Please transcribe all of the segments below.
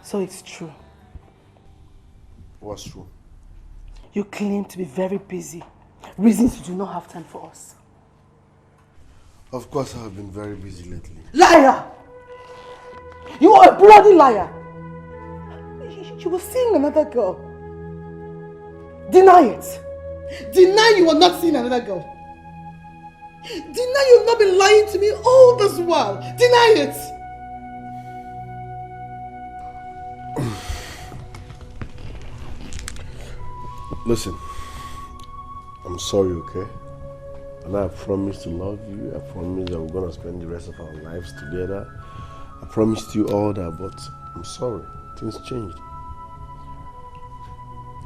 So it's true. What's true? You claim to be very busy. Reasons you do not have time for us. Of course I have been very busy lately. Liar! You are a bloody liar! You were seeing another girl. Deny it! Deny you were not seeing another girl. Deny you've not been lying to me all this while. Deny it! Listen, I'm sorry, okay? And I promise to love you. I promise that we're gonna spend the rest of our lives together. I promised you all that, but I'm sorry. Things changed.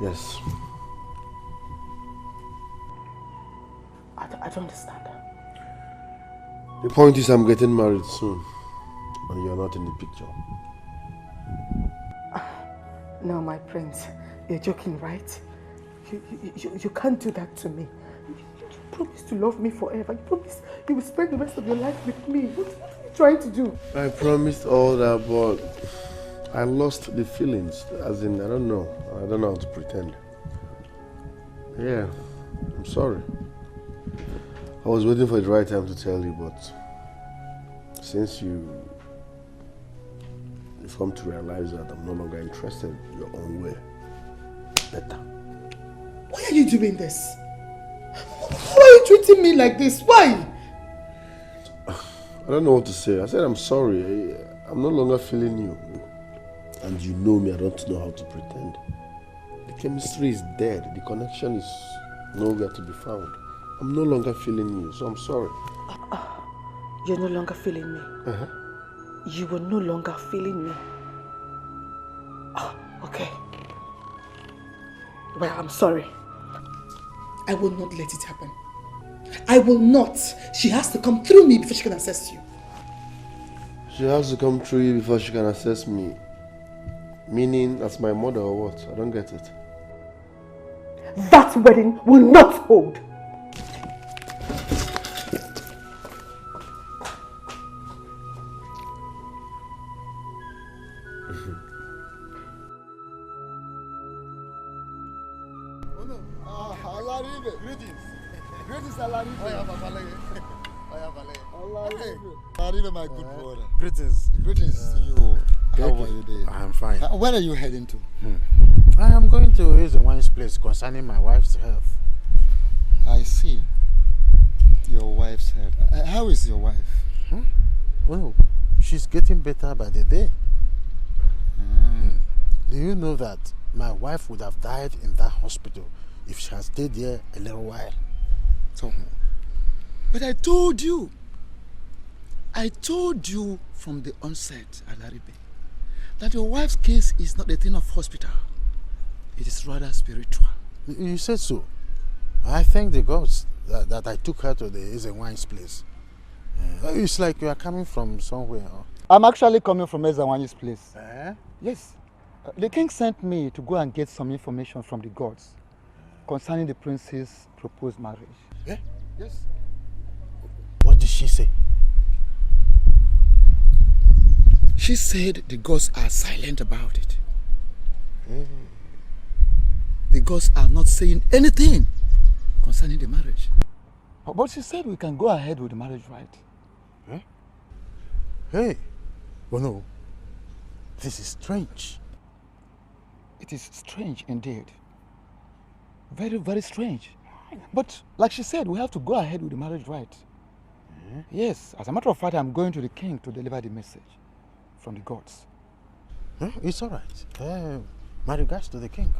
Yes. I don't understand. The point is I'm getting married soon. And you're not in the picture. No, my prince. You're joking, right? You can't do that to me. You promised to love me forever. You promised you will spend the rest of your life with me. What are you trying to do? I promised all that, but I lost the feelings. As in, I don't know. I don't know how to pretend. Yeah, I'm sorry. I was waiting for the right time to tell you, but since you've come to realize that I'm no longer interested your own way, better. Why are you doing this? Why are you treating me like this? Why? I don't know what to say. I said I'm sorry. I'm no longer feeling you. And you know me, I don't know how to pretend. The chemistry is dead. The connection is nowhere to be found. I'm no longer feeling you, so I'm sorry. You're no longer feeling me. You were no longer feeling me. Okay. Well, I'm sorry. I will not let it happen. I will not. She has to come through me before she can assess you. She has to come through you before she can assess me. Meaning, that's my mother or what? I don't get it. That wedding will not hold. My good brother. Greetings to you. How are you doing? I'm fine. Where are you heading to? I am going to Eze Wine's place concerning my wife's health. I see. Your wife's health. How is your wife? Well, she's getting better by the day. Do you know that my wife would have died in that hospital if she had stayed there a little while? So, but I told you from the onset, Alaribe, that your wife's case is not a thing of hospital. It is rather spiritual. You said so. I thank the gods that I took her to the Eze Wine's place. It's like you are coming from somewhere. I'm actually coming from Eze Wine's place. Eh? Yes. The king sent me to go and get some information from the gods concerning the prince's proposed marriage. Yeah? Yes. What did she say? She said the gods are silent about it. The gods are not saying anything concerning the marriage. But she said we can go ahead with the marriage, right? Hey, well, no. This is strange. It is strange indeed. Very, very strange. But like she said, we have to go ahead with the marriage, right? Yes, as a matter of fact, I'm going to the king to deliver the message from the gods. It's all right. My regards to the king.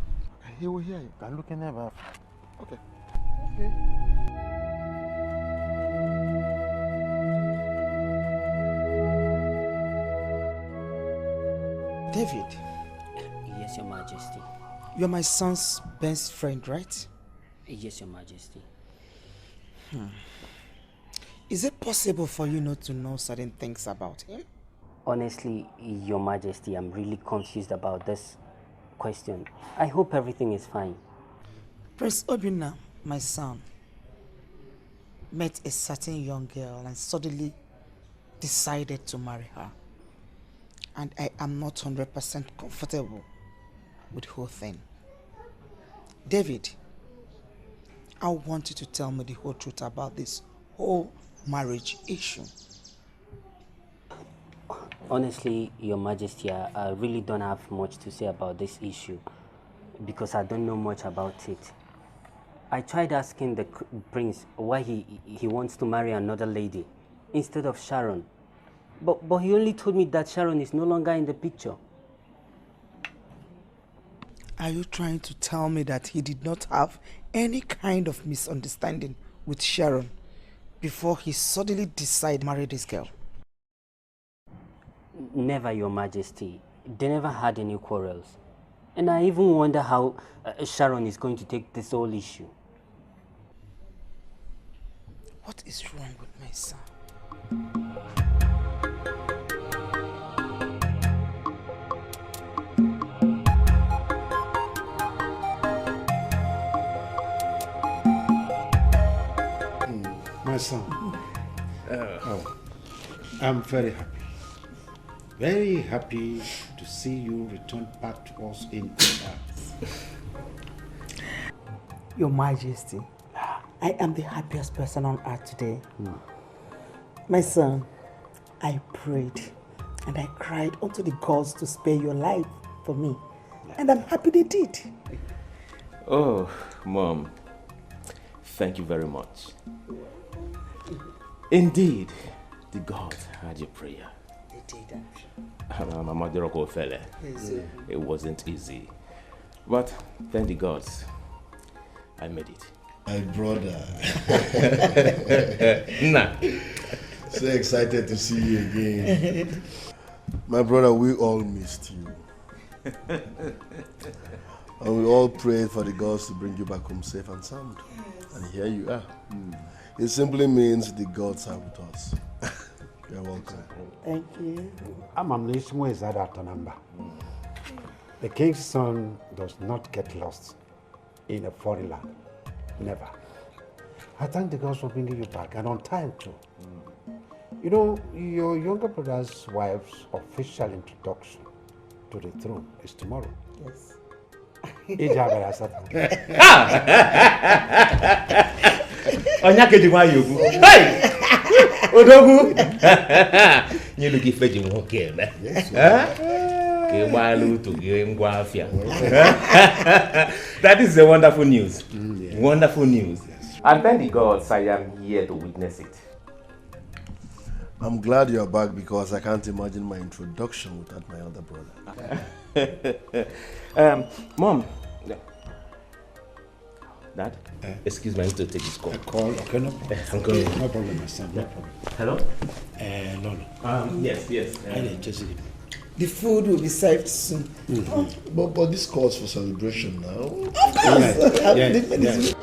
He will hear you. Can look in there. Okay. David. Yes, Your Majesty. You're my son's best friend, right? Yes, Your Majesty. Is it possible for you not to know certain things about him? Honestly, Your Majesty, I'm really confused about this question. I hope everything is fine. Prince Obinna, my son, met a certain young girl and suddenly decided to marry her. And I am not 100% comfortable with the whole thing. David, I want you to tell me the whole truth about this whole marriage issue. Honestly, Your Majesty, I really don't have much to say about this issue because I don't know much about it. I tried asking the prince why he wants to marry another lady instead of Sharon. But he only told me that Sharon is no longer in the picture. Are you trying to tell me that he did not have any kind of misunderstanding with Sharon before he suddenly decided to marry this girl? Never, Your Majesty. They never had any quarrels. And I even wonder how Sharon is going to take this whole issue. What is wrong with my son? My son, I'm very happy to see you return back to us in earth. Your Majesty, I am the happiest person on earth today. My son, I prayed and I cried unto the gods to spare your life for me. And I'm happy they did. Oh, Mom, thank you very much. Indeed, the gods heard your prayer. They did, Mama Doroko fella. It wasn't easy. But thank the gods, I made it. My brother. Nah. So excited to see you again. My brother, we all missed you. And we all prayed for the gods to bring you back home safe and sound. And here you are. It simply means the gods are with us. You're welcome. Thank you. The king's son does not get lost in a foreign land. Never. I thank the gods for bringing you back, and on time too. You know, your younger brother's wife's official introduction to the throne is tomorrow. Yes. Hey! Odogu! You look if you won't care, man. That is a wonderful news. Wonderful news. Yes. And thank the gods I am here to witness it. I'm glad you're back because I can't imagine my introduction without my elder brother. Mom. Dad, excuse me, I need to take this call. A call? Okay, no problem. I'm going. No problem, my son, no problem. Hello? No. Yes. The food will be served soon. But this calls for celebration now. Of course. Yeah.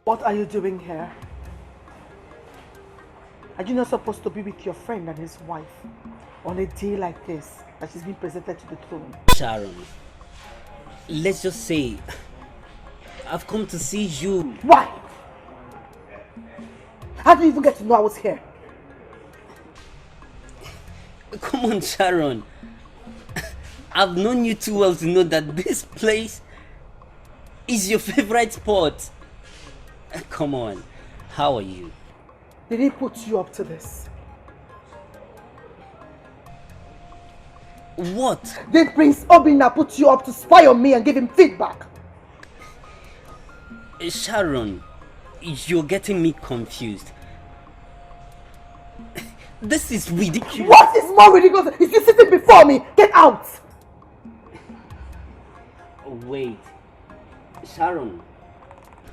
What are you doing here? Are you not supposed to be with your friend and his wife on a day like this, that she's been presented to the throne? Sharon, let's just say, I've come to see you. Why? How did you even get to know I was here? Come on, Sharon. I've known you too well to know that this place is your favorite spot. Come on, how are you? Did he put you up to this? What? Did Prince Obinna put you up to spy on me and give him feedback? Sharon, you're getting me confused. This is ridiculous. What is more ridiculous? Is you sitting before me? Get out! Wait, Sharon,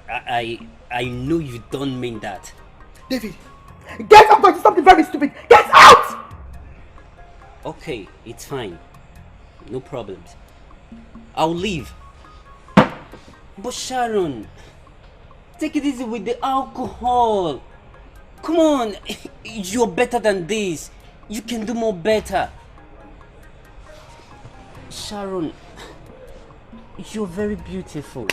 I know you don't mean that. David, get out or do something very stupid. Get out! Okay, it's fine. No problems. I'll leave. But Sharon, take it easy with the alcohol. Come on, you're better than this. You can do more better. Sharon, you're very beautiful.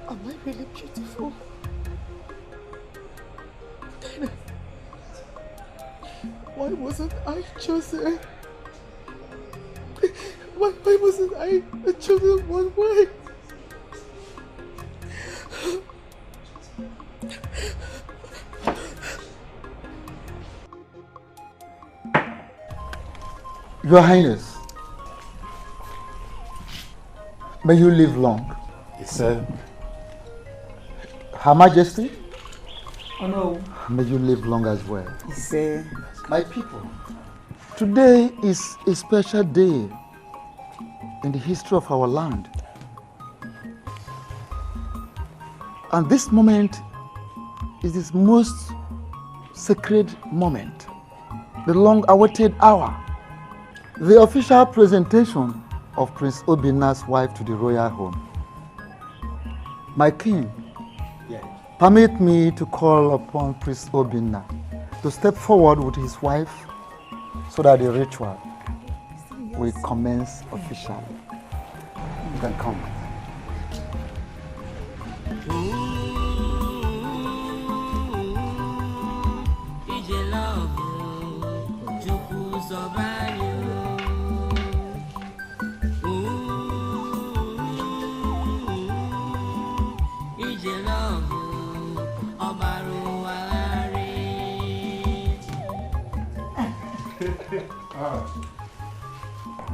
Am I really beautiful? Then, why wasn't I chosen? Why wasn't I the chosen one? Why? Your Highness, may you live long. Yes, sir. Her Majesty, Oh no. may you live long as well. Say, My people, today is a special day in the history of our land. And this moment is this most sacred moment, the long-awaited hour, the official presentation of Prince Obinna's wife to the royal home. My king, permit me to call upon Prince Obinna to step forward with his wife so that the ritual will commence officially. You can come.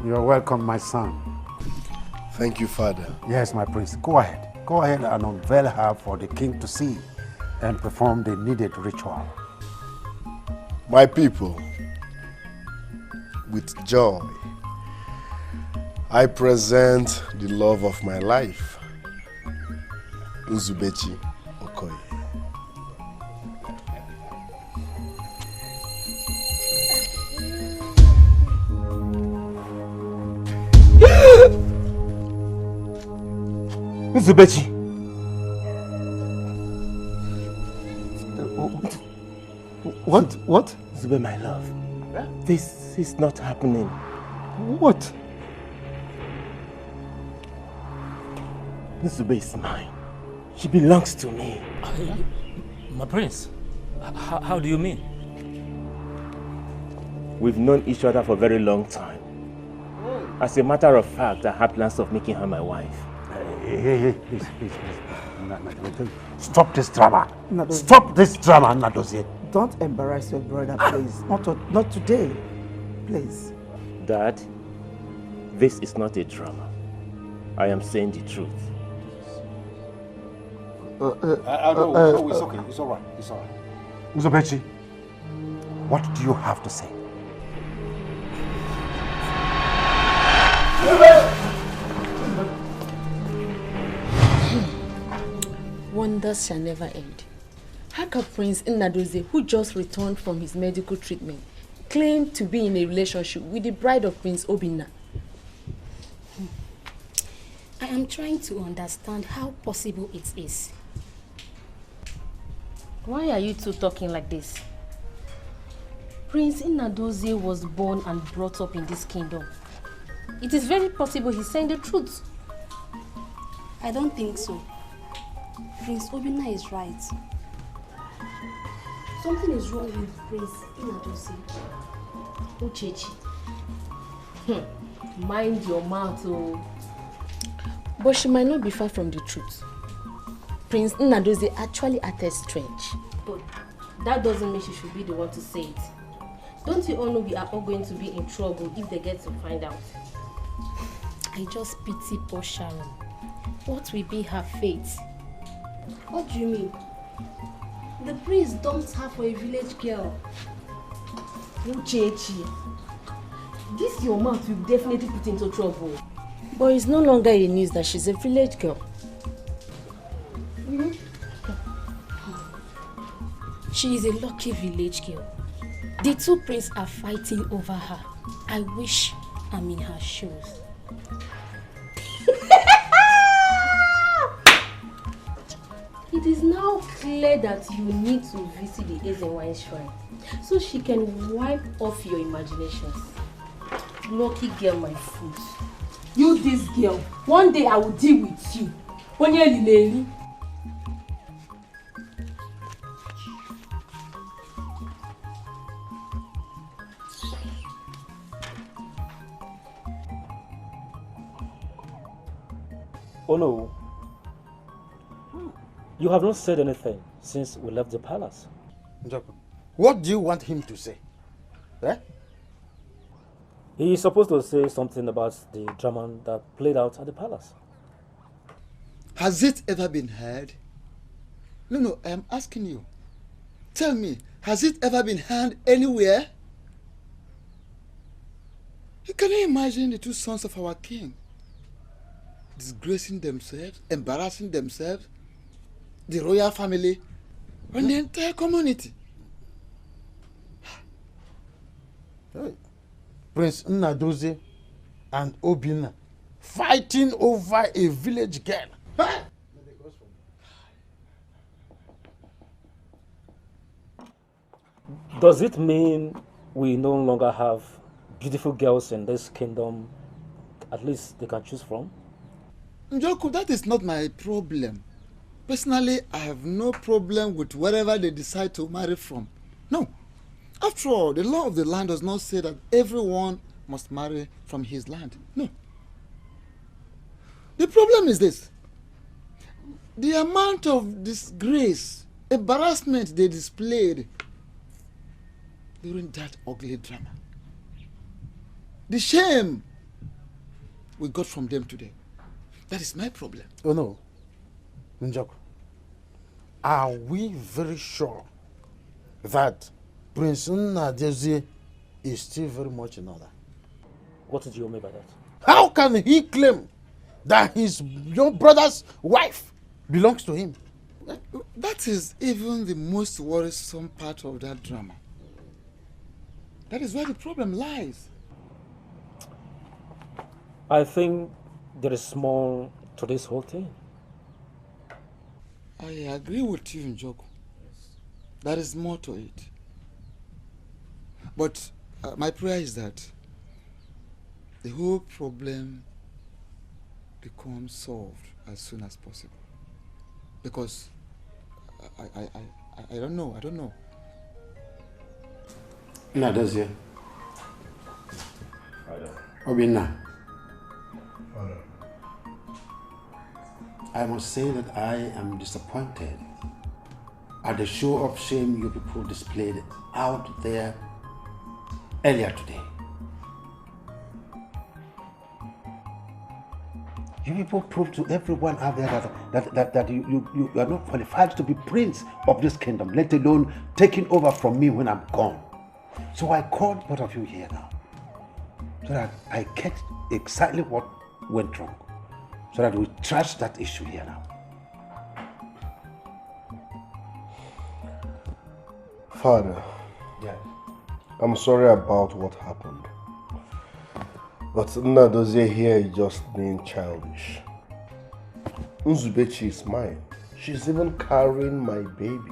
You are welcome, my son. Thank you, Father. Yes, my prince. Go ahead. Go ahead and unveil her for the king to see and perform the needed ritual. My people, with joy, I present the love of my life, Nzubechi Okoye. Nzubechi. What? Zube, my love. This is not happening. What? Zube is mine. She belongs to me. My prince, how do you mean? We've known each other for a very long time. As a matter of fact, I have plans of making her my wife. Hey, please. Stop this drama. Stop this drama, Nadozie. don't embarrass your brother, please. Not today, please. Dad, this is not a drama. I am saying the truth. No, it's okay. It's all right. It's all right. Uzobechi, what do you have to say? Wonders shall never end. How can Prince Nnadozie, who just returned from his medical treatment, claim to be in a relationship with the bride of Prince Obinna? I am trying to understand how possible it is. Why are you two talking like this? Prince Nnadozie was born and brought up in this kingdom. It is very possible he's saying the truth. I don't think so. Prince Obinna is right. Something is wrong with Prince Nnadozie. Uchechi. Mind your mouth, oh. But she might not be far from the truth. Prince Nnadozie actually acted strange. But that doesn't mean she should be the one to say it. Don't you all know we are all going to be in trouble if they get to find out? I just pity poor Sharon. What will be her fate? What do you mean? The prince dumped her for a village girl. Uchechi, this your mouth will definitely put into trouble. But it's no longer a news that she's a village girl. She is a lucky village girl. The two princes are fighting over her. I wish I'm in her shoes. It is now clear that you need to visit the Ezenwine shrine so she can wipe off your imaginations. Lucky girl, my foot. You this girl, one day I will deal with you. Oh no. You have not said anything since we left the palace. Njoku, what do you want him to say? Eh? He is supposed to say something about the drama that played out at the palace. Has it ever been heard? No, I am asking you. Tell me, has it ever been heard anywhere? Can you imagine the two sons of our king disgracing themselves, embarrassing themselves, the royal family, and the entire community? Hey. Prince Nnadozie and Obinna fighting over a village girl. Huh? Does it mean we no longer have beautiful girls in this kingdom, at least they can choose from? Njoku, that is not my problem. Personally, I have no problem with wherever they decide to marry from. No. After all, the law of the land does not say that everyone must marry from his land. No. The problem is this. The amount of disgrace, embarrassment they displayed during that ugly drama. The shame we got from them today. That is my problem. Oh no. Njoku, are we very sure that Prince Nnadozie is still very much in order? What did you mean by that? How can he claim that his young brother's wife belongs to him? That is even the most worrisome part of that drama. That is where the problem lies. I think there is more to this whole thing. I agree with you, Njoku. There is more to it. But my prayer is that the whole problem becomes solved as soon as possible. Because I don't know. Nnadozie. Obinna. I must say that I am disappointed at the show of shame you people displayed out there earlier today. You people proved to everyone out there that you are not qualified to be prince of this kingdom, let alone taking over from me when I'm gone. So I called both of you here now, so that I catch exactly what went wrong, so that we trash that issue here now. Father, yeah. I'm sorry about what happened. But Nnadozie here is just being childish. Nzubechi is mine. She's even carrying my baby.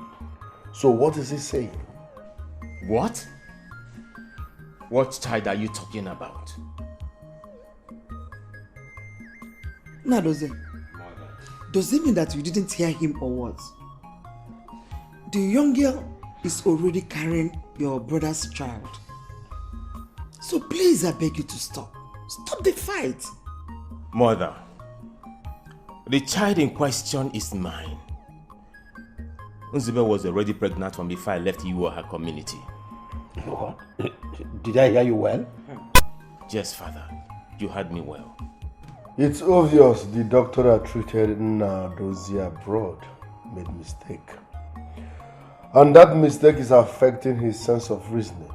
So what is he saying? What? What child are you talking about? Nnadozie, does it mean that you didn't hear him or what? The young girl is already carrying your brother's child. So please, I beg you to stop. Stop the fight. Mother, the child in question is mine. Nzube was already pregnant from before I left you or her community. What? Did I hear you well? Yes, Father. You heard me well. It's obvious the doctor that treated Nnadozie abroad made a mistake. And that mistake is affecting his sense of reasoning.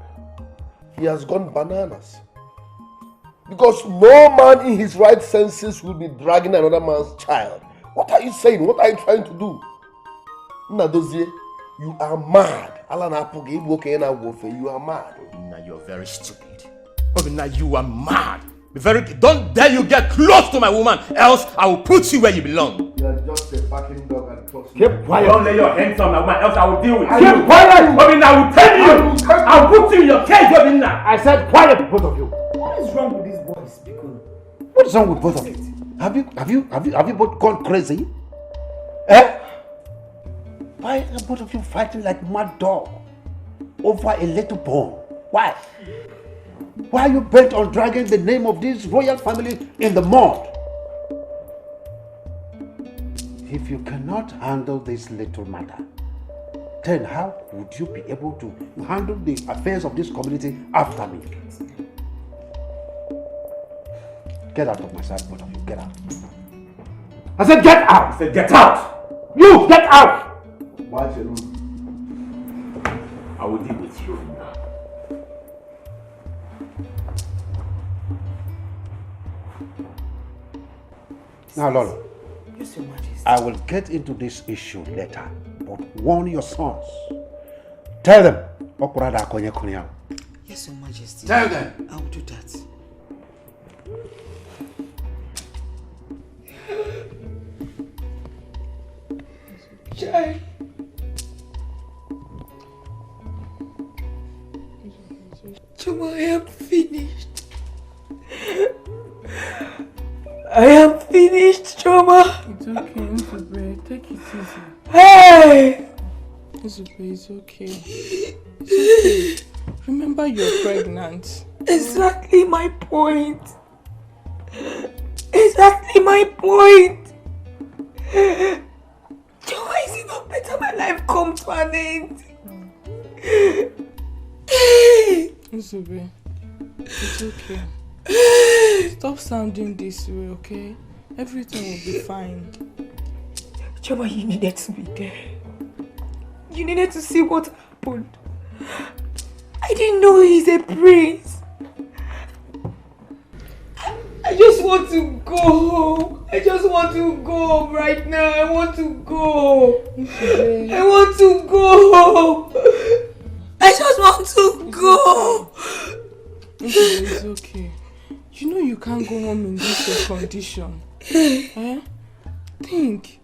He has gone bananas. Because no man in his right senses will be dragging another man's child. What are you saying? What are you trying to do? Nnadozie, you are mad. You are mad. Now you're very stupid. Now you are mad. Don't dare you get close to my woman, else I will put you where you belong. You are just a fucking dog and close. Keep quiet. Don't lay your hands on my woman, else I will deal with you. Keep quiet. I will tell you. I'll put you in your cage, Obinna. I said quiet, both of you. What is wrong with these boys, Biko? What is wrong with both of you? Have you both gone crazy? Eh? Why are both of you fighting like mad dog over a little bone? Why? Why are you bent on dragging the name of this royal family in the mud? If you cannot handle this little matter, then how would you be able to handle the affairs of this community after me? Get out of my sight, both of you. Get out. I said get out! I said get out! You, get out! Why, Sharon? I will deal with you now. Now, Lolo, Yes, Your Majesty. I will get into this issue later, but warn your sons. Tell them. Yes, Your Majesty. Tell them. I will do that. Chai. Chuma, I am finished. I am finished, Chuma. It's okay, Nzube. Take it easy. Hey! Nzube, it's okay. It's okay. Remember you're pregnant. Exactly my point. Exactly my point. Chuma, is it not better my life come to an end? Nzube, it's okay. Stop sounding this way, okay? Everything will be fine. Chuma, you needed to be there. You needed to see what happened. I didn't know he's a prince. I just want to go home. I just want to go home right now. I want to go. I want to go home. I just want to go. It's okay. You know you can't go home in this condition. Eh? Think.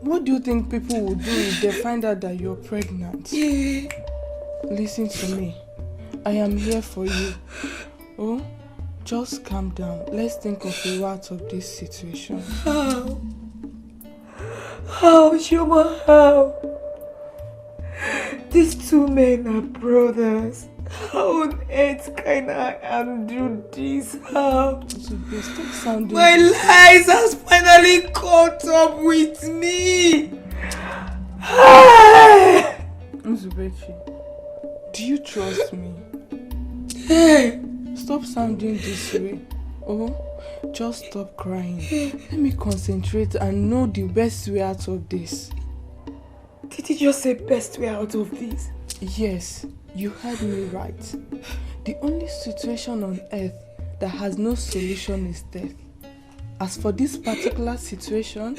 What do you think people will do if they find out that you're pregnant? Listen to me. I am here for you. Oh, just calm down. Let's think of a way out of this situation. How? How, Shoma? How? These two men are brothers. How on earth can I undo this? How? Stop sounding my lies has finally caught up with me. Nzubechi, do you trust me? Stop sounding this way. Oh, just stop crying. Let me concentrate and know the best way out of this. Did you just say best way out of this? Yes, you heard me right. The only situation on earth that has no solution is death. As for this particular situation,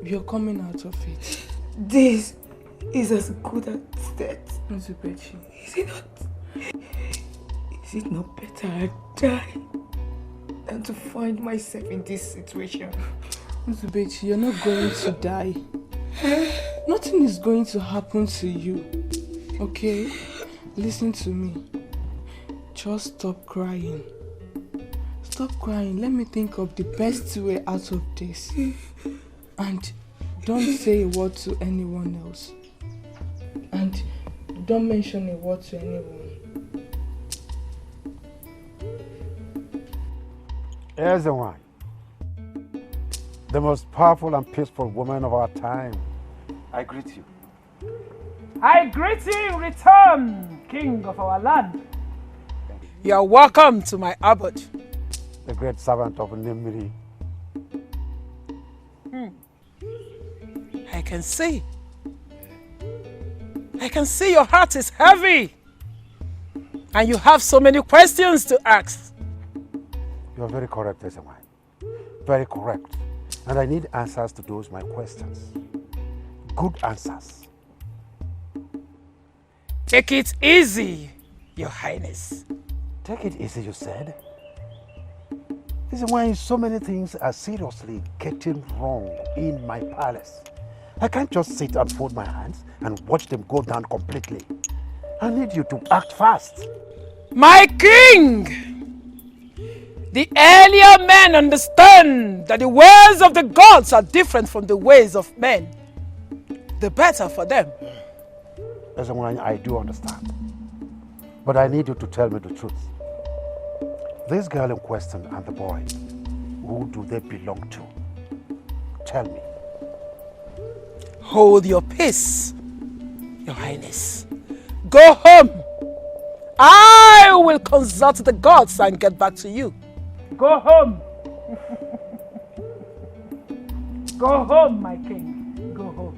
you're coming out of it. This is as good as death. Nzubechi. Is it not better I die than to find myself in this situation? Nzubechi, you're not going to die. Nothing is going to happen to you. Okay? Listen to me. Just stop crying. Stop crying. Let me think of the best way out of this. And don't say a word to anyone else. And don't mention a word to anyone. Here's the one. The most powerful and peaceful woman of our time. I greet you. I greet you in return, king of our land. You are welcome to my abode. The great servant of Nimri. I can see. I can see your heart is heavy. And you have so many questions to ask. You're very correct, Ezewan. Very correct. And I need answers to those my questions. Good answers. Take it easy, Your Highness. Take it easy, you said? This is why so many things are seriously getting wrong in my palace. I can't just sit and fold my hands and watch them go down completely. I need you to act fast. My king! The earlier men understand that the ways of the gods are different from the ways of men. The better for them. As one I do understand. But I need you to tell me the truth. This girl in question and the boy, who do they belong to? Tell me. Hold your peace, Your Highness. Go home. I will consult the gods and get back to you. Go home. Go home, my king. Go home.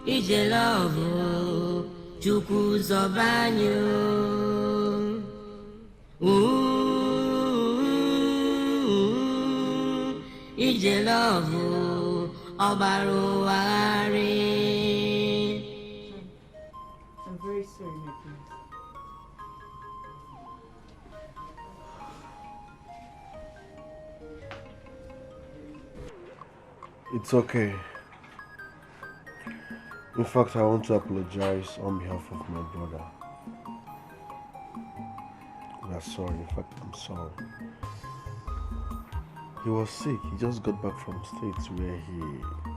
Ije love Chukwu zobanyo. Ije love Obaro Are. I'm very sorry, my prince. It's okay. In fact, I want to apologize on behalf of my brother. We are sorry. In fact, I'm sorry. He was sick. He just got back from States where he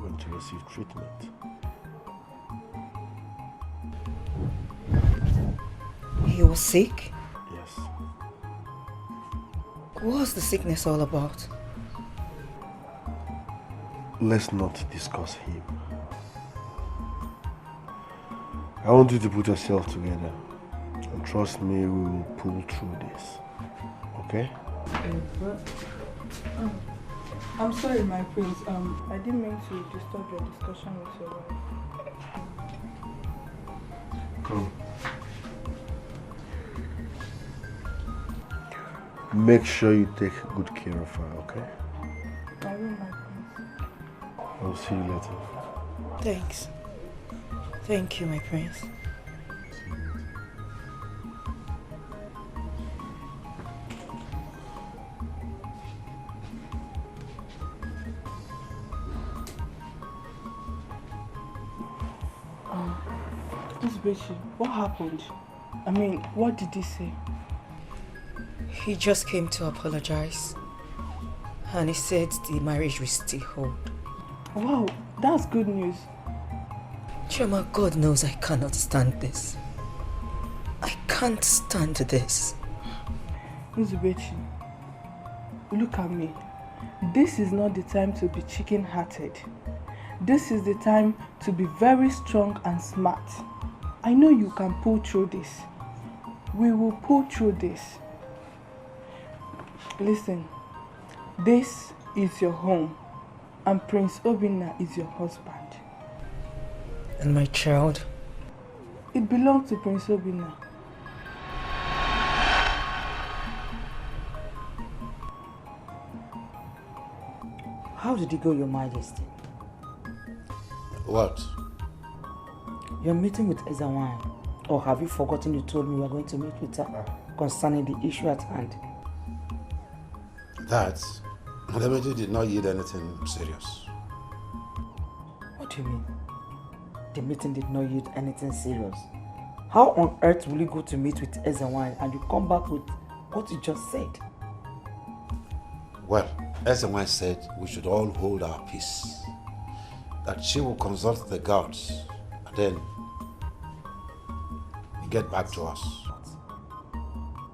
went to receive treatment. He was sick? Yes. What was the sickness all about? Let's not discuss him. I want you to put yourself together. And trust me, we will pull through this. Okay? I'm sorry, my prince. I didn't mean to disturb your discussion with your wife. Come. Make sure you take good care of her, okay? I will, my prince. I'll see you later. Thanks. Thank you, my prince. Miss Bechi, what happened? I mean, what did he say? He just came to apologize. And he said the marriage will still hold. Wow, that's good news. Chema, God knows I cannot stand this. I can't stand this. Miss Bechi, look at me. This is not the time to be chicken-hearted. This is the time to be very strong and smart. I know you can pull through this. We will pull through this. Listen, this is your home, and Prince Obinna is your husband. And my child? It belongs to Prince Obinna. How did it go, Your Majesty? What? You're meeting with Ezawan. Or have you forgotten you told me you were going to meet with her concerning the issue at hand? That, the meeting did not yield anything serious. What do you mean? The meeting did not yield anything serious? How on earth will you go to meet with Ezawan and you come back with what you just said? Well, Ezawan said we should all hold our peace. That she will consult the gods and then get back to us.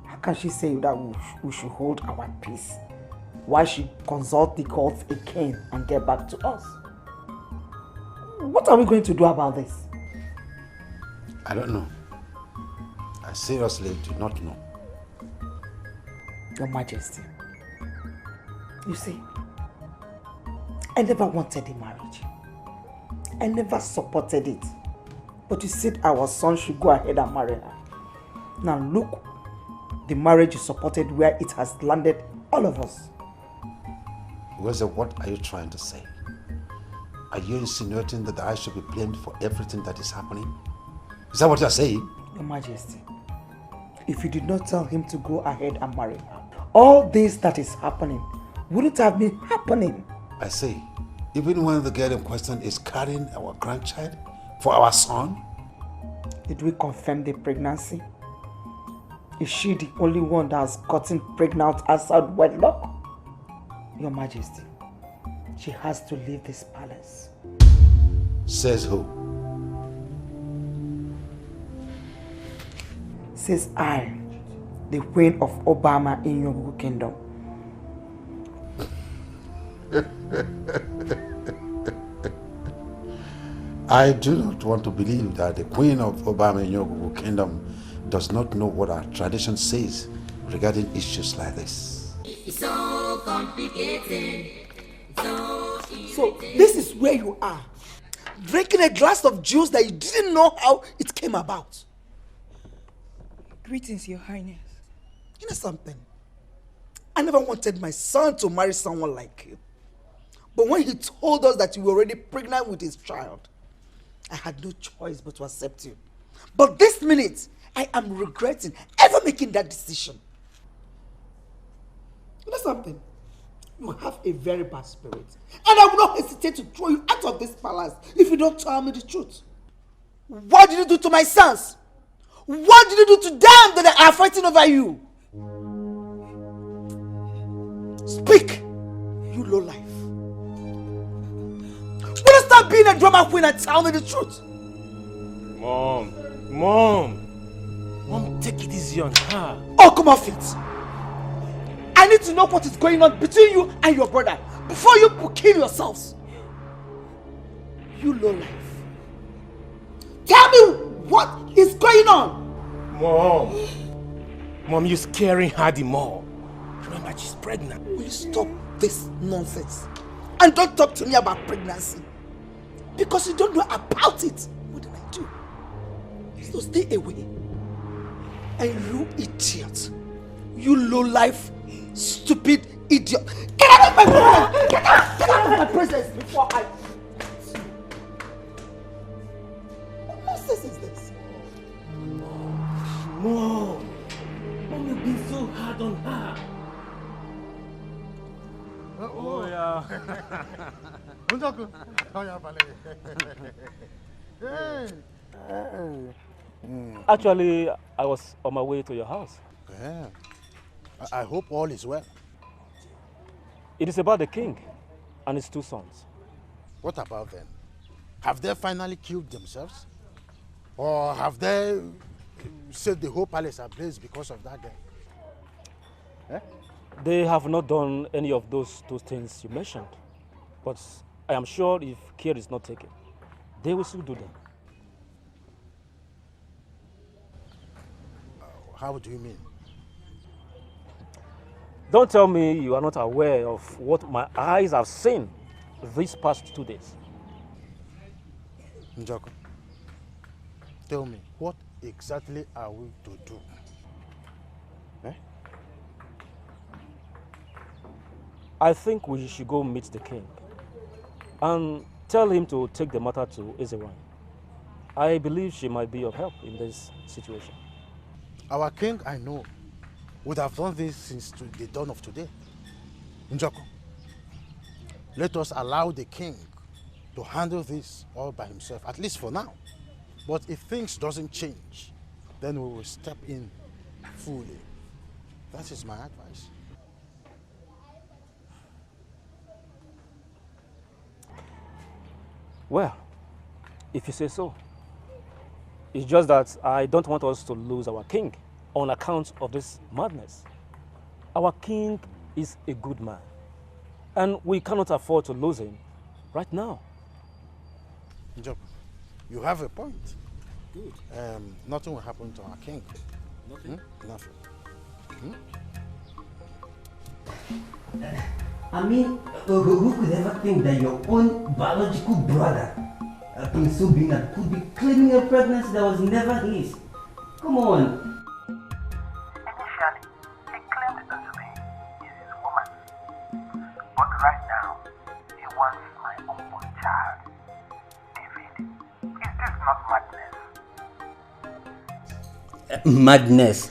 How can she say that we should hold our peace? Why she consult the gods again and get back to us? What are we going to do about this? I don't know. I seriously do not know. Your Majesty, you see, I never wanted a marriage. I never supported it. But you said our son should go ahead and marry her. Now look, the marriage is supported where it has landed all of us. Weza, what are you trying to say? Are you insinuating that I should be blamed for everything that is happening? Is that what you're saying? Your Majesty, if you did not tell him to go ahead and marry her, all this that is happening wouldn't have been happening. I say, even when the girl in question is carrying our grandchild for our son? Did we confirm the pregnancy? Is she the only one that has gotten pregnant outside wedlock? Your Majesty, she has to leave this palace. Says who? Says I, the queen of Obama in your kingdom. I do not want to believe that the Queen of Obama Kingdom does not know what our tradition says regarding issues like this. It's so complicated. So this is where you are, drinking a glass of juice that you didn't know how it came about. Greetings, Your Highness. You know something? I never wanted my son to marry someone like you. But when he told us that you were already pregnant with his child, I had no choice but to accept you. But this minute, I am regretting ever making that decision. You know something? You have a very bad spirit. And I will not hesitate to throw you out of this palace if you don't tell me the truth. What did you do to my sons? What did you do to them that are fighting over you? Speak, you lowlife. Will you stop being a drama queen and tell me the truth? Mom, take it easy on her. Oh, come off it. I need to know what is going on between you and your brother before you kill yourselves. You lowlife. Tell me what is going on. Mom, you're scaring her the more. Remember, she's pregnant. Will you stop this nonsense? And don't talk to me about pregnancy. Because you don't know about it. What did I do? So stay away. And you idiot. You low-life, stupid idiot. Get out of my presence! Get out of my presence before I... What nonsense is this? Mom, you've been so hard on her. Oh, yeah. Actually, I was on my way to your house. Yeah. I hope all is well. It is about the king and his two sons. What about them? Have they finally killed themselves? Or have they set the whole palace ablaze because of that guy? Eh? They have not done any of those two things you mentioned. But I am sure if care is not taken, they will still do them. How do you mean? Don't tell me you are not aware of what my eyes have seen these past 2 days. Njoko, tell me, what exactly are we to do? Eh? I think we should go meet the king and tell him to take the matter to Ezewan. I believe she might be of help in this situation. Our king, I know, would have done this since the dawn of today. Njoko, let us allow the king to handle this all by himself, at least for now. But if things doesn't change, then we will step in fully. That is my advice. Well, if you say so. It's just that I don't want us to lose our king on account of this madness. Our king is a good man, and we cannot afford to lose him right now. Njoko, you have a point. Good. Nothing will happen to our king. Nothing? Nothing. I mean, who could ever think that your own biological brother, Prince Obina, could be claiming a pregnancy that was never his? Come on. Initially, he claimed Nzube is his woman. But right now, he wants my unborn child. David, is this not madness? Madness.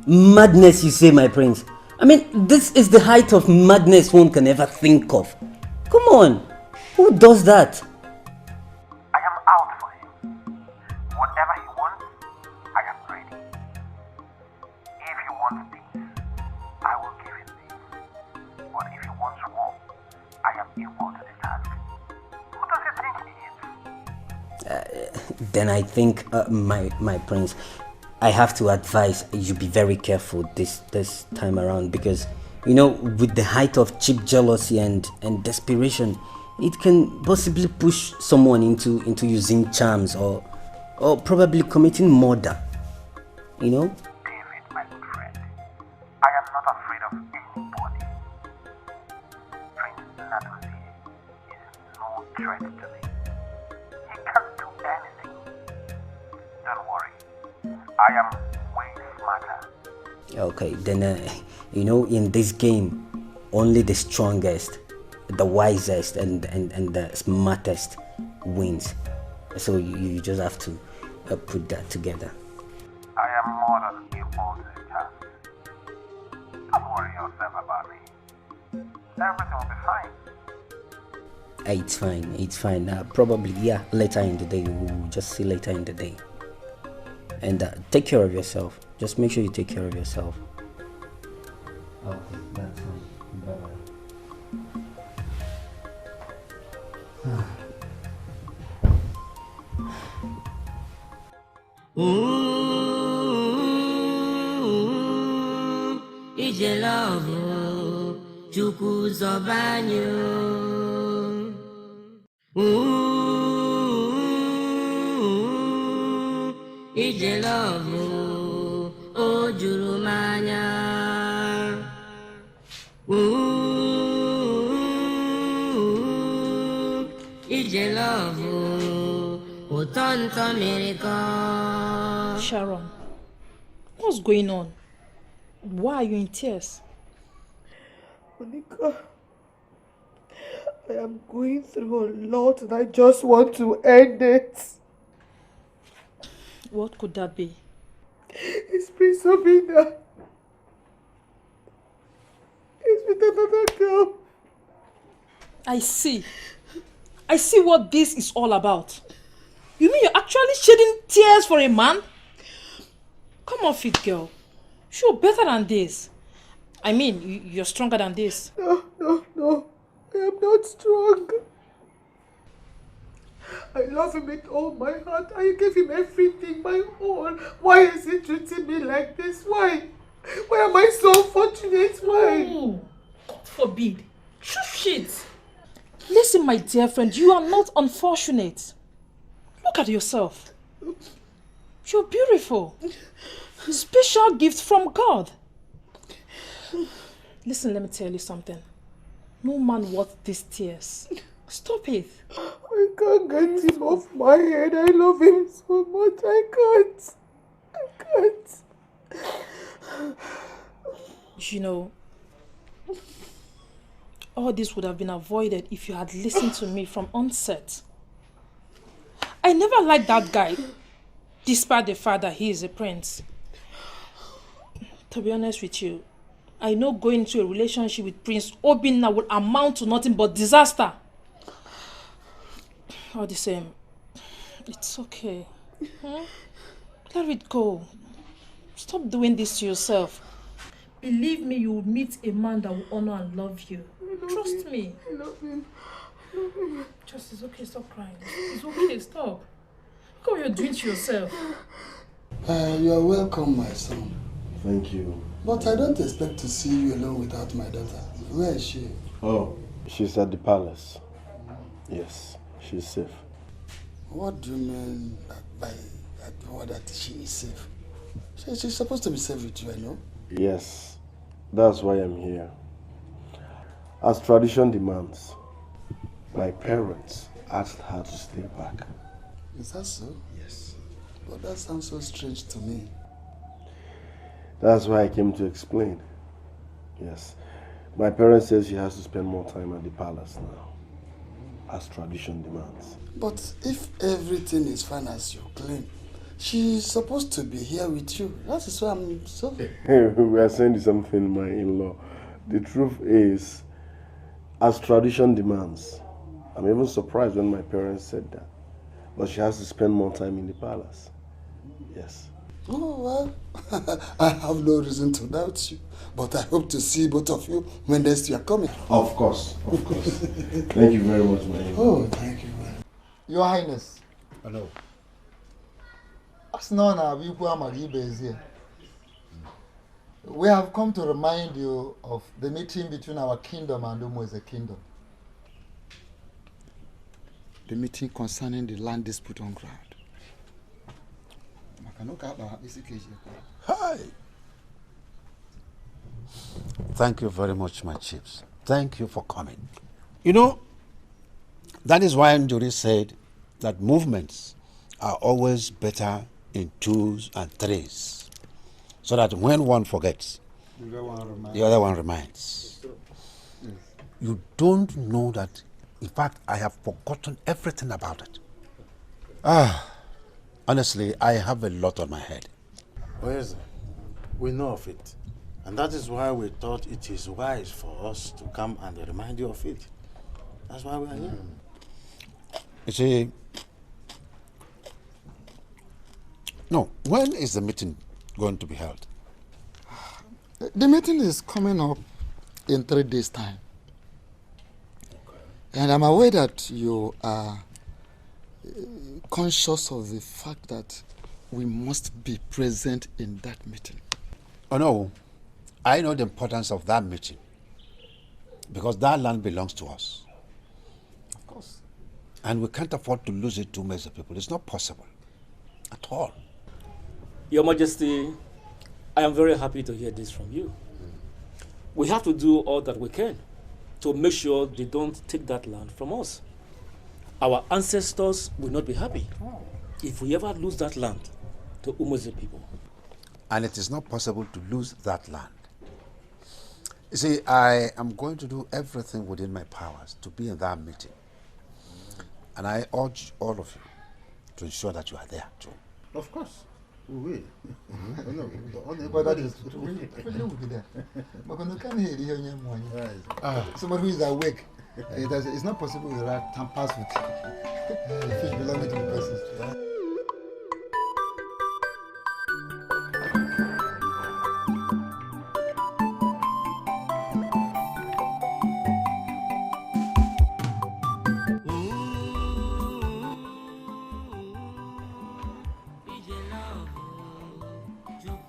Madness, you say, my prince. I mean, this is the height of madness one can ever think of. Come on. Who does that? I am out for him. Whatever he wants, I am ready. If he wants peace, I will give him peace. But if he wants war, I am equal to the task. Who does he think he is? Then I think, my prince, I have to advise you be very careful this time around, because you know, with the height of cheap jealousy and desperation, it can possibly push someone into using charms or probably committing murder. You know? David, my good friend, I am not afraid of anybody. Prince Nadozie is no threat to me. He can't do anything. Don't worry, I am way smarter. Okay, then, you know, in this game, only the strongest, the wisest, and the smartest wins. So you just have to put that together. I am more than equal to the task. Don't worry yourself about me. Everything will be fine. It's fine. Probably, yeah, later in the day. We'll just see later in the day. And take care of yourself. Just make sure you take care of yourself. Okay, that's fine. Bye-bye. Ije love Chukwu Zobanyo. Ije love Ojurumanya. Ije love Tonto America. Sharon, what's going on? Why are you in tears? Monica, I am going through a lot and I just want to end it. What could that be? It's Prince Obinna. He's with another girl. I see what this is all about. You mean you're actually shedding tears for a man? Come off it, girl. You're better than this. I mean, you're stronger than this. No. I am not strong. I love him with all my heart. I gave him everything, my all. Why is he treating me like this? Why? Why am I so unfortunate? Why? Oh, God forbid. Shit. Listen, my dear friend, you are not unfortunate. Look at yourself. You're beautiful. Special gift from God. Listen, let me tell you something. No man worth these tears. Stop it. I can't get him off my head. I love him so much. I can't. You know, all this would have been avoided if you had listened to me from onset. I never liked that guy, despite the fact that he is a prince. To be honest with you, I know going into a relationship with Prince Obinna will amount to nothing but disaster. All the same, it's okay. Let it go. Stop doing this to yourself. Believe me, you will meet a man that will honor and love you. Trust me. I love him. Just, it's okay, stop crying. It's okay, stop. Look what you're doing to yourself. You are welcome, my son. Thank you. But I don't expect to see you alone without my daughter. Where is she? Oh, she's at the palace. Yes, she's safe. What do you mean by that she is safe? She's supposed to be safe with you, I know. Yes, that's why I'm here. As tradition demands, my parents asked her to stay back. Is that so? Yes. But that sounds so strange to me. That's why I came to explain. Yes. My parents said she has to spend more time at the palace now, as tradition demands. But if everything is fine as you claim, she's supposed to be here with you. That is why I'm so... We are saying something, my in-law. The truth is, as tradition demands, I'm even surprised when my parents said that. But she has to spend more time in the palace. Yes. Oh, well, I have no reason to doubt you. But I hope to see both of you when next you are coming. Of course. Thank you very much, my in-law. Oh, thank you. Your Highness. We have come to remind you of the meeting between our kingdom and Umueze kingdom. The meeting concerning the land dispute on ground. Hi. Thank you very much, my chiefs. Thank you for coming. You know, that is why Njuri said that movements are always better in twos and threes, so that when one forgets, the other one reminds. You don't know that, in fact, I have forgotten everything about it. Honestly, I have a lot on my head. Where is it? We know of it. And that is why we thought it is wise for us to come and remind you of it. That's why we are here. You see, no, when is the meeting going to be held? The meeting is coming up in 3 days' time. And I'm aware that you are conscious of the fact that we must be present in that meeting. Oh no, I know the importance of that meeting because that land belongs to us. Of course. And we can't afford to lose it to Meza people. It's not possible at all. Your Majesty, I am very happy to hear this from you. We have to do all that we can to make sure they don't take that land from us. Our ancestors will not be happy if we ever lose that land to Umueze people. And it is not possible to lose that land. You see, I am going to do everything within my powers to be in that meeting. And I urge all of you to ensure that you are there too. Of course, we will. But that is true. We will be there. Somebody who is awake. It's not possible with that tampers with the fish belonging to the person.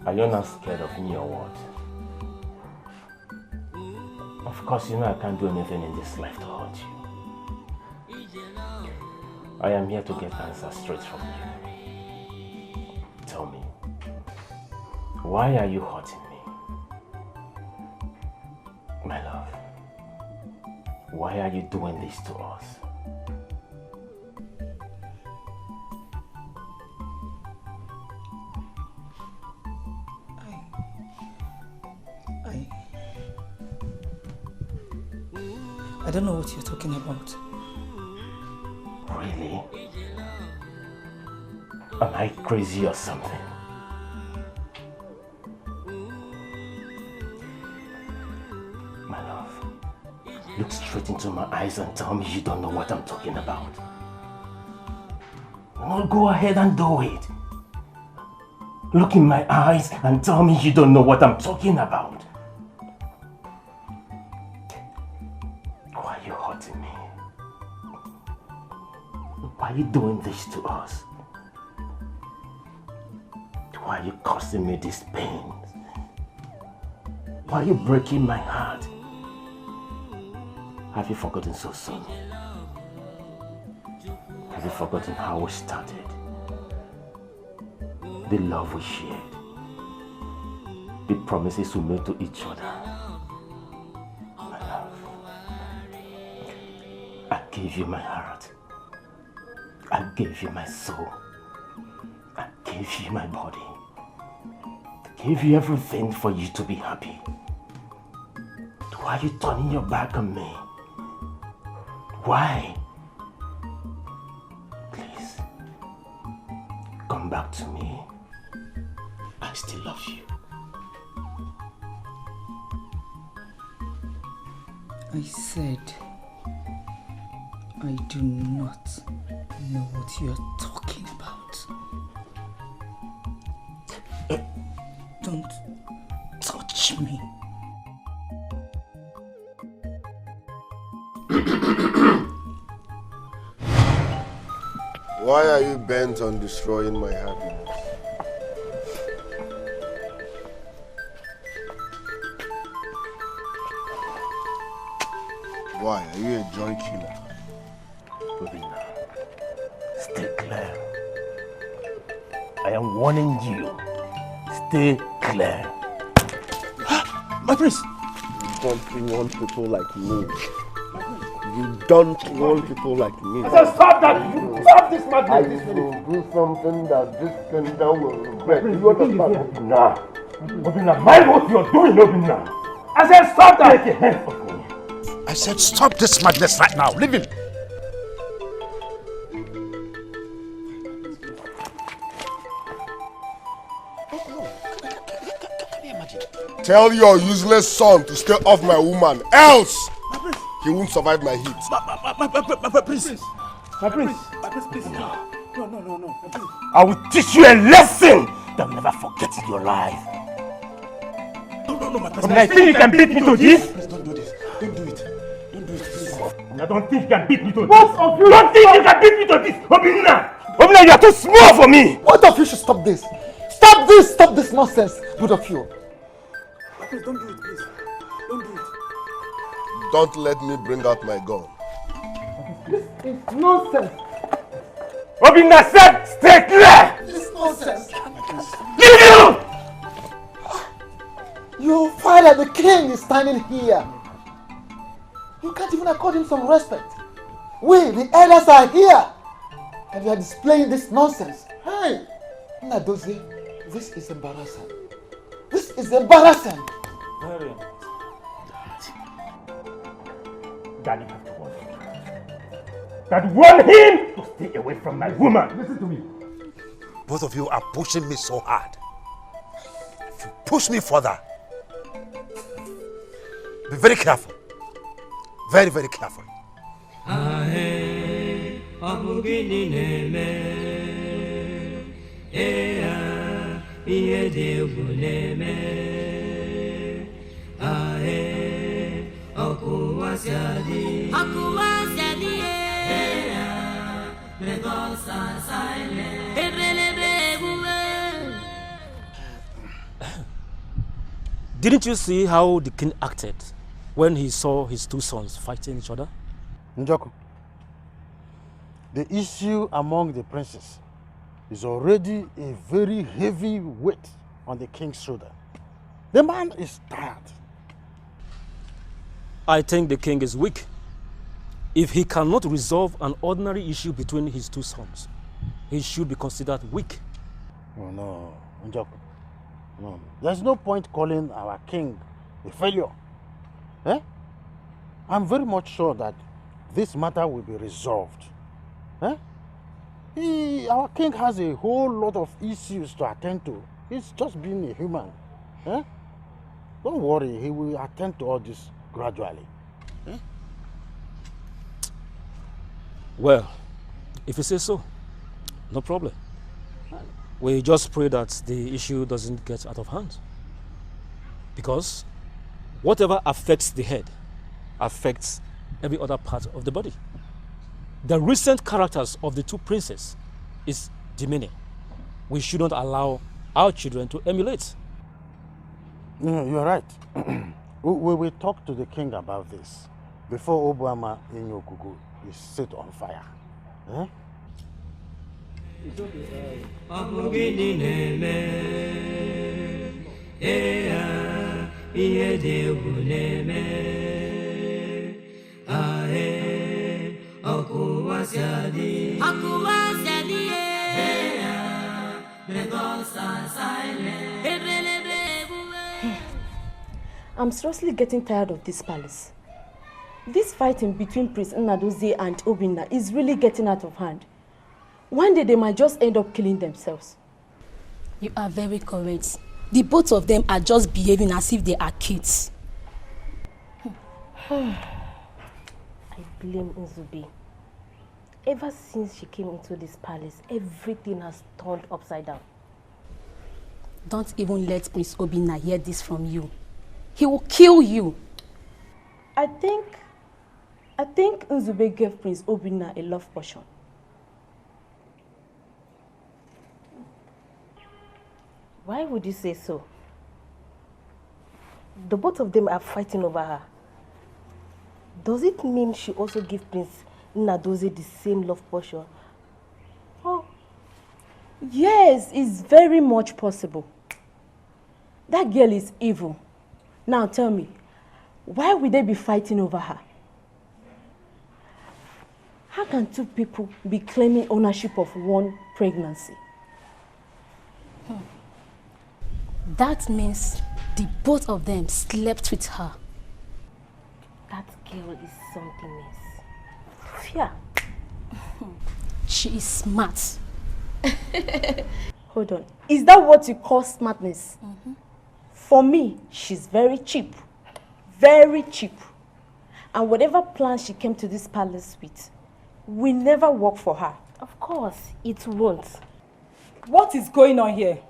Are you not scared of me or what? Of course, you know I can't do anything in this life to hurt you. I am here to get answers straight from you. Tell me, why are you hurting me? My love, why are you doing this to us? I don't know what you're talking about. Really? Am I crazy or something? My love, look straight into my eyes and tell me you don't know what I'm talking about. No, go ahead and do it. Look in my eyes and tell me you don't know what I'm talking about. Why are you hurting me? Why are you doing this to us? Why are you causing me this pain? Why are you breaking my heart? Have you forgotten so soon? Have you forgotten how we started? The love we shared. The promises we made to each other. My love. I gave you my heart. I gave you my soul. I gave you my body. I gave you everything for you to be happy. Why are you turning your back on me? Why? Please, come back to me. I still love you. I said, I do not know what you're talking about. Don't touch me. Why are you bent on destroying my happiness? Why? Are you a joy killer? Obinna, stay clear. I am warning you. Stay clear. My prince! You don't want people like me. You don't want people like me. I said stop that! Stop this madness! I will do something that this kingdom will regret. Do you understand? Obinna! Obinna, mind what you're doing, Obinna! I said stop that! Take your hands off me. I said stop this madness right now. Leave him. Tell your useless son to stay off my woman, else he won't survive my heat. My prince! My prince, please. No. I will teach you a lesson that will never forget in your life. No, my prince. I think you can beat me to this? Please don't do this. Don't do it. Don't do it, please. I don't think you can beat me to this. Both of you. Don't think you can beat me to this. Obinna! Obinna, you are too small for me. Both of you should stop this. Stop this! Stop this nonsense. Both of you. Please don't do it, please. Don't do it. Don't let me bring out my gun. This is nonsense. Obinna said, stay clear! This is nonsense. Leave you! Your father, the king, is standing here. You can't even accord him some respect. We, the elders, are here. And you are displaying this nonsense. Hey! Nadozie, this is embarrassing. This is embarrassing. Very Daddy have to warn him. That warn him to stay away from my woman. Listen to me. Both of you are pushing me so hard. If you push me further, be very careful. Very, very careful. Didn't you see how the king acted when he saw his two sons fighting each other? Njoku, the issue among the princes is already a very heavy weight on the king's shoulder. The man is tired. I think the king is weak. If he cannot resolve an ordinary issue between his two sons, he should be considered weak. Oh no, Njoku. No. There's no point calling our king a failure. Eh? I'm very much sure that this matter will be resolved. Eh? Our king has a whole lot of issues to attend to. He's just being a human. Eh? Don't worry, he will attend to all this gradually. Eh? Well, if you say so, no problem. We just pray that the issue doesn't get out of hand. Because whatever affects the head affects every other part of the body. The recent characters of the two princes is demeaning. We shouldn't allow our children to emulate. No, you're right. we will talk to the king about this before Obama in Yokugu is set on fire. Eh? I'm seriously getting tired of this palace. This fighting between Prince Nnadozie and Obinna is really getting out of hand. One day they might just end up killing themselves. You are very correct. The both of them are just behaving as if they are kids. I blame Nzube. Ever since she came into this palace, everything has turned upside down. Don't even let Prince Obinna hear this from you. He will kill you. I think Nzube gave Prince Obinna a love potion. Why would you say so? The both of them are fighting over her. Does it mean she also give Prince Nnadozie the same love portion? Oh, yes, it's very much possible. That girl is evil. Now tell me, why would they be fighting over her? How can two people be claiming ownership of one pregnancy? That means the both of them slept with her. That girl is something else. Fear. She is smart. Hold on. Is that what you call smartness? For me, she's very cheap. Very cheap. And whatever plan she came to this palace with, will never work for her. Of course, it won't. What is going on here?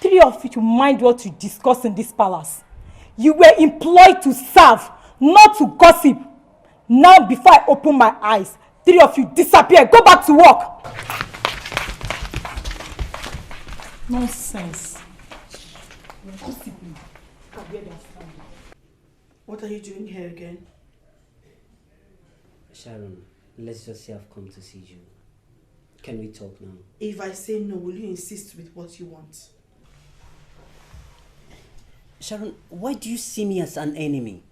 Three of you mind what you discuss in this palace. You were employed to serve, not to gossip. Now, before I open my eyes, three of you disappear. Go back to work. Nonsense. What are you doing here again? Sharon, let's just say I've come to see you. Can we talk now? If I say no, will you insist with what you want? Sharon, why do you see me as an enemy?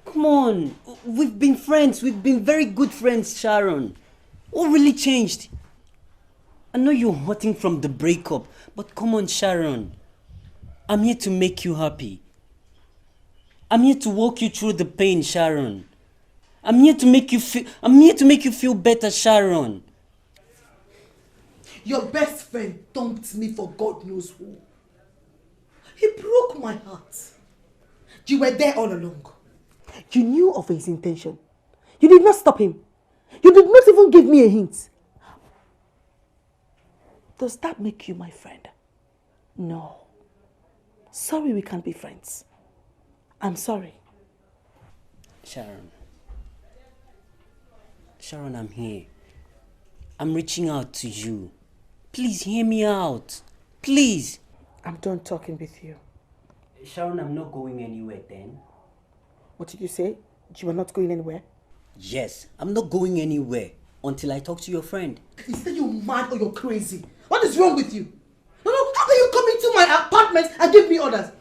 Come on, we've been friends. We've been very good friends, Sharon. What really changed? I know you're hurting from the breakup, but come on, Sharon. I'm here to make you happy. I'm here to walk you through the pain, Sharon. I'm here to make you feel better, Sharon. Your best friend dumped me for God knows who. He broke my heart. You were there all along. You knew of his intention. You did not stop him. You did not even give me a hint. Does that make you my friend? No. Sorry we can't be friends. I'm sorry. Sharon, I'm here. I'm reaching out to you. Please hear me out. Please. I'm done talking with you. Sharon, I'm not going anywhere then. What did you say? You are not going anywhere? Yes, I'm not going anywhere until I talk to your friend. Is that you mad or you're crazy? What is wrong with you? No, how can you come into my apartment and give me orders?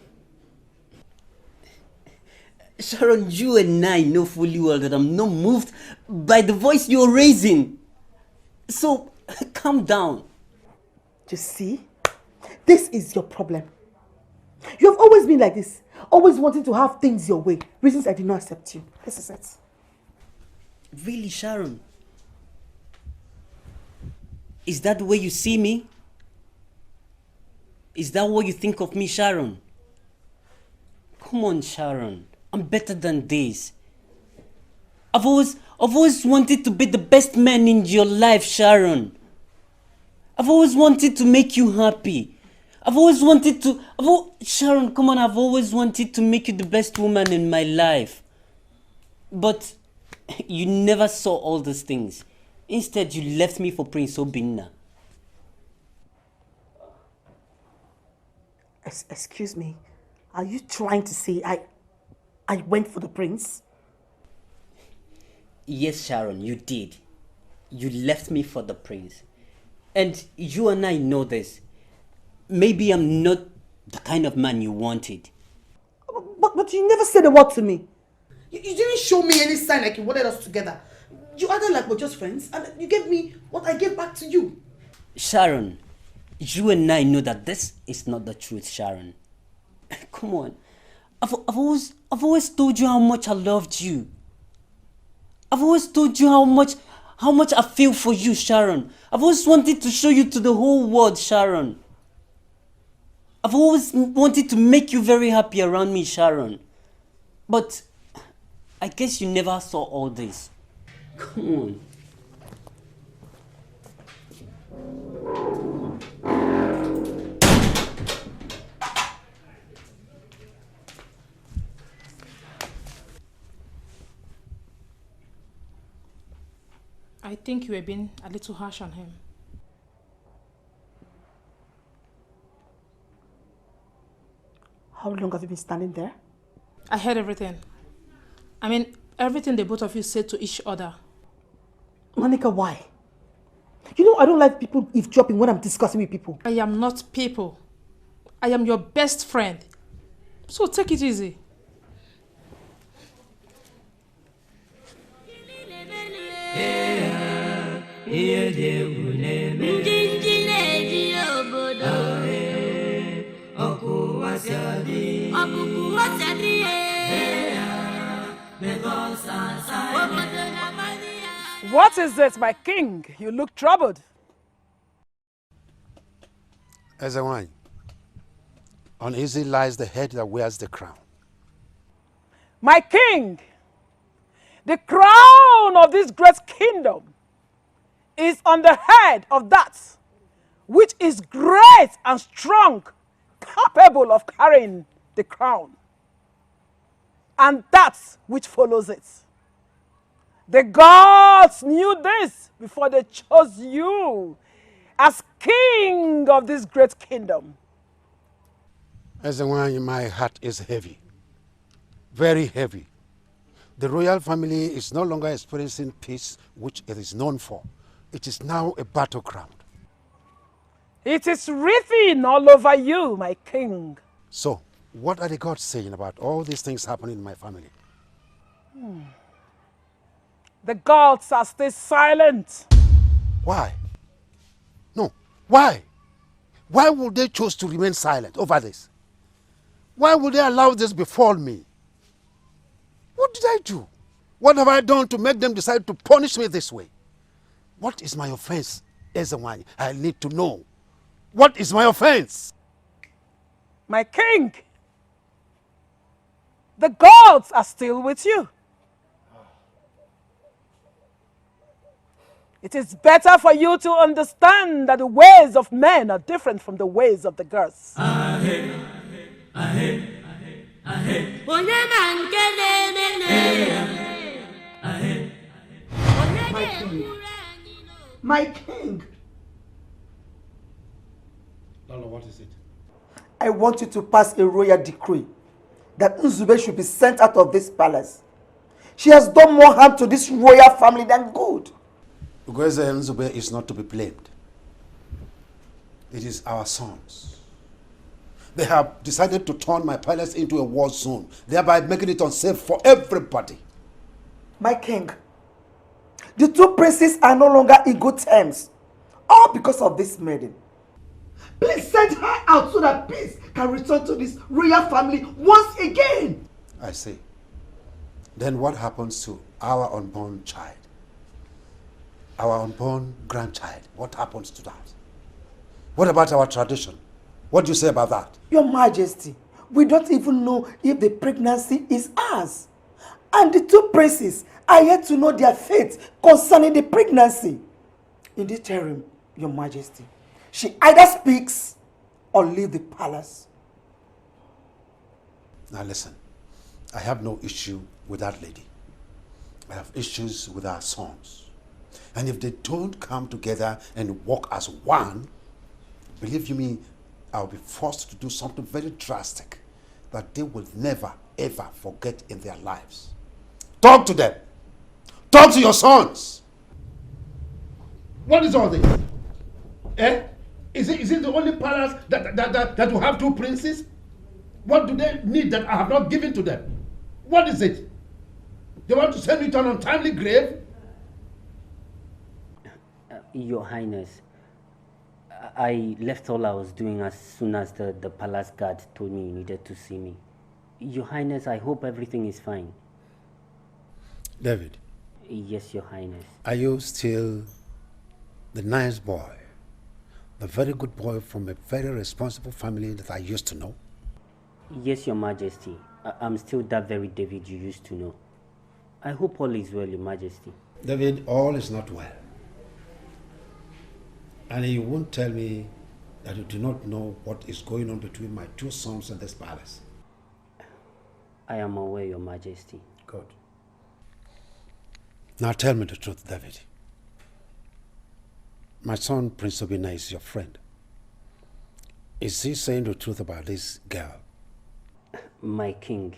Sharon, you and I know fully well that I'm not moved by the voice you're raising. So, calm down. Just see? This is your problem. You have always been like this. Always wanting to have things your way. Reasons I did not accept you. This is it. Really, Sharon? Is that the way you see me? Is that what you think of me, Sharon? Come on, Sharon. I'm better than this. I've always wanted to be the best man in your life, Sharon. I've always wanted to make you happy. Sharon, come on, I've always wanted to make you the best woman in my life. But you never saw all these things. Instead, you left me for Prince Obinna. Excuse me. Are you trying to say I went for the prince? Yes, Sharon, you did. You left me for the prince. And you and I know this. Maybe I'm not the kind of man you wanted. But you never said a word to me. You didn't show me any sign like you wanted us together. You acted like we're just friends, and you gave me what I gave back to you. Sharon, you and I know that this is not the truth, Sharon. Come on. I've always told you how much I loved you. I've always told you how much I feel for you, Sharon. I've always wanted to show you to the whole world, Sharon. I've always wanted to make you very happy around me, Sharon. But I guess you never saw all this. Come on. I think you were being a little harsh on him. How long have you been standing there? I heard everything. I mean, everything the both of you said to each other. Monica, why? You know I don't like people eavesdropping when I'm discussing with people. I am not people. I am your best friend. So take it easy. What is it, my king? You look troubled. As a wine, uneasy lies the head that wears the crown. My king, the crown of this great kingdom is on the head of that which is great and strong, capable of carrying the crown, and that which follows it. The gods knew this before they chose you as king of this great kingdom. As a wine, my heart is heavy, very heavy. The royal family is no longer experiencing peace, which it is known for. It is now a battleground. It is written all over you, my king. So, what are the gods saying about all these things happening in my family? The gods are still silent. Why? No, why? Why would they choose to remain silent over this? Why would they allow this befall me? What did I do? What have I done to make them decide to punish me this way? What is my offense, Ezewani? I need to know. What is my offense? My king, the gods are still with you. It is better for you to understand that the ways of men are different from the ways of the gods. My king. Lolo, what is it? I want you to pass a royal decree that Nzube should be sent out of this palace. She has done more harm to this royal family than good. Ugweze Nzube is not to be blamed. It is our sons. They have decided to turn my palace into a war zone, thereby making it unsafe for everybody. My king, the two princes are no longer in good terms, all because of this maiden. Please send her out so that peace can return to this royal family once again. I see. Then what happens to our unborn child? Our unborn grandchild, what happens to that? What about our tradition? What do you say about that? Your Majesty, we don't even know if the pregnancy is ours. And the two princes are yet to know their fate concerning the pregnancy. In the interim, Your Majesty, she either speaks or leave the palace. Now listen, I have no issue with that lady. I have issues with our sons. And if they don't come together and work as one, believe you me, I'll be forced to do something very drastic that they will never, ever forget in their lives. Talk to them. Talk to your sons. What is all this? Eh? Is it the only palace that will have two princes? What do they need that I have not given to them? What is it? They want to send me to an untimely grave? Your Highness, I left all I was doing as soon as the palace guard told me you needed to see me. Your Highness, I hope everything is fine. David. Yes, Your Highness. Are you still the nice boy, the very good boy from a very responsible family that I used to know? Yes, Your Majesty. I'm still that very David you used to know. I hope all is well, Your Majesty. David, all is not well. And you won't tell me that you do not know what is going on between my two sons in this palace. I am aware, Your Majesty. Good. Now tell me the truth, David. My son, Prince Obinna, is your friend. Is he saying the truth about this girl? My king,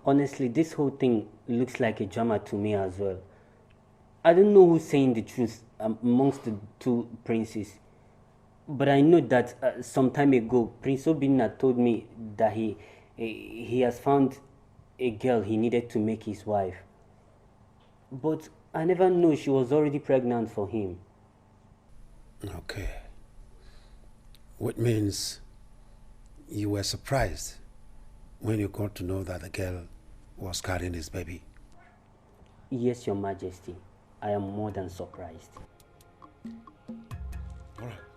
Honestly, this whole thing looks like a drama to me as well. I don't know who's saying the truth amongst the two princes. But I know that some time ago, Prince Obinna told me that he has found a girl he needed to make his wife. But I never knew she was already pregnant for him. Okay. Which means you were surprised when you got to know that the girl was carrying his baby. Yes, Your Majesty. I am more than surprised. All right.